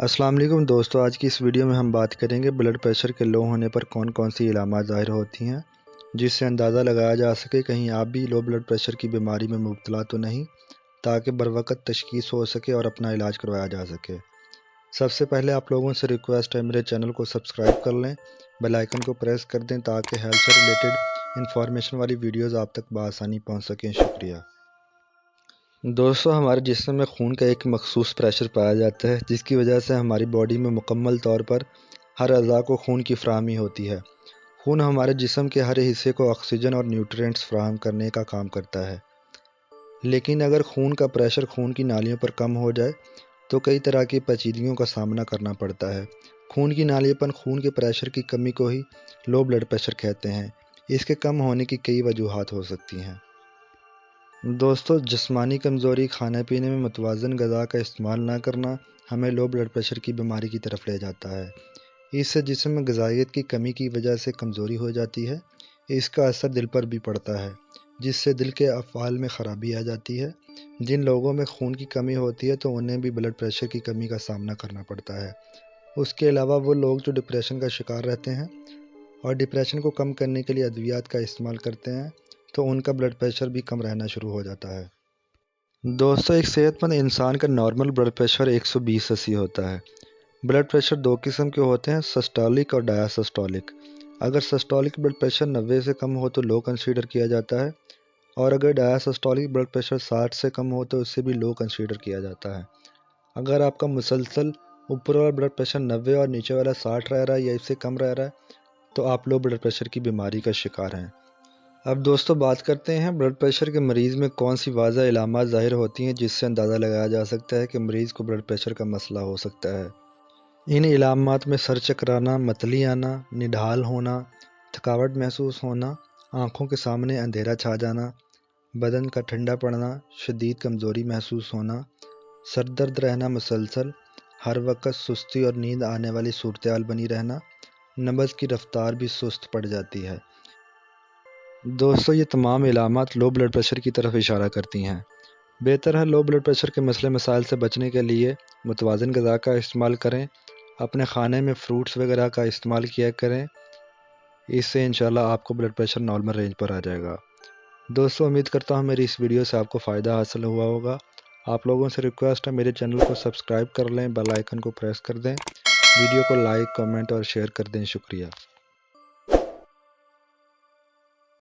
अस्सलाम वालेकुम दोस्तों, आज की इस वीडियो में हम बात करेंगे ब्लड प्रेशर के लो होने पर कौन कौन सी इलामात ज़ाहिर होती हैं जिससे अंदाज़ा लगाया जा सके कहीं आप भी लो ब्लड प्रेशर की बीमारी में मुब्तला तो नहीं, ताकि बरवक़्त तशख़ीस हो सके और अपना इलाज करवाया जा सके। सबसे पहले आप लोगों से रिक्वेस्ट है, मेरे चैनल को सब्सक्राइब कर लें, बेल आइकन को प्रेस कर दें ताकि हेल्थ से रिलेटेड इंफॉर्मेशन वाली वीडियोज़ आप तक बआसानी पहुँच सकें। शुक्रिया दोस्तों, हमारे जिस्म में खून का एक मखसूस प्रेशर पाया जाता है जिसकी वजह से हमारी बॉडी में मुकम्मल तौर पर हर अज़ा को खून की फ़राहमी होती है। खून हमारे जिस्म के हर हिस्से को ऑक्सीजन और न्यूट्रिएंट्स फ़राहम करने का काम करता है। लेकिन अगर खून का प्रेशर खून की नालियों पर कम हो जाए तो कई तरह की पेचीदगियों का सामना करना पड़ता है। खून की नालियापन खून के प्रेशर की कमी को ही लो ब्लड प्रेशर कहते हैं। इसके कम होने की कई वजूहात हो सकती हैं। दोस्तों, जिस्मानी कमज़ोरी, खाने पीने में मुतवाज़न ग़िज़ा का इस्तेमाल ना करना हमें लो ब्लड प्रेशर की बीमारी की तरफ ले जाता है। इससे जिस्म में ग़िज़ाइयत की कमी की वजह से कमज़ोरी हो जाती है। इसका असर दिल पर भी पड़ता है, जिससे दिल के अफ़आल में ख़राबी आ जाती है। जिन लोगों में खून की कमी होती है तो उन्हें भी ब्लड प्रेशर की कमी का सामना करना पड़ता है। उसके अलावा वो लोग जो डिप्रेशन का शिकार रहते हैं और डिप्रेशन को कम करने के लिए अद्वियात का इस्तेमाल करते हैं तो उनका ब्लड प्रेशर भी कम रहना शुरू हो जाता है। दोस्तों, एक सेहतमंद इंसान का नॉर्मल ब्लड प्रेशर 120/80 होता है। ब्लड प्रेशर दो किस्म के होते हैं, सिस्टोलिक और डायसिस्टोलिक। अगर सिस्टोलिक ब्लड प्रेशर 90 से कम हो तो लो कंसीडर किया जाता है, और अगर डायसिस्टोलिक ब्लड प्रेशर 60 से कम हो तो इसे भी लो कंसीडर किया जाता है। अगर आपका मुसलसल ऊपर वाला ब्लड प्रेशर 90 और नीचे वाला 60 रह रहा है या इससे कम रह रहा है तो आप लो ब्लड प्रेशर की बीमारी का शिकार हैं। अब दोस्तों, बात करते हैं ब्लड प्रेशर के मरीज़ में कौन सी वाज़ह इलामात ज़ाहिर होती हैं जिससे अंदाज़ा लगाया जा सकता है कि मरीज़ को ब्लड प्रेशर का मसला हो सकता है। इन इलामात में सर चकराना, मतली आना, निढाल होना, थकावट महसूस होना, आँखों के सामने अंधेरा छा जाना, बदन का ठंडा पड़ना, शदीद कमज़ोरी महसूस होना, सर दर्द रहना मुसलसल, हर वक्त सुस्ती और नींद आने वाली सूरत-ए-हाल बनी रहना, नब्ज़ की रफ्तार भी सुस्त पड़ जाती है। दोस्तों, ये तमाम इलामात लो ब्लड प्रेशर की तरफ इशारा करती हैं। बेहतर है लो ब्लड प्रेशर के मसले मसाइल से बचने के लिए मुतवाज़न ग़िज़ा का इस्तेमाल करें, अपने खाने में फ्रूट्स वगैरह का इस्तेमाल किया करें। इससे इंशाल्लाह आपको ब्लड प्रेशर नॉर्मल रेंज पर आ जाएगा। दोस्तों, उम्मीद करता हूँ मेरी इस वीडियो से आपको फ़ायदा हासिल हुआ होगा। आप लोगों से रिक्वेस्ट है, मेरे चैनल को सब्सक्राइब कर लें, बेल आइकन को प्रेस कर दें, वीडियो को लाइक, कमेंट और शेयर कर दें। शुक्रिया।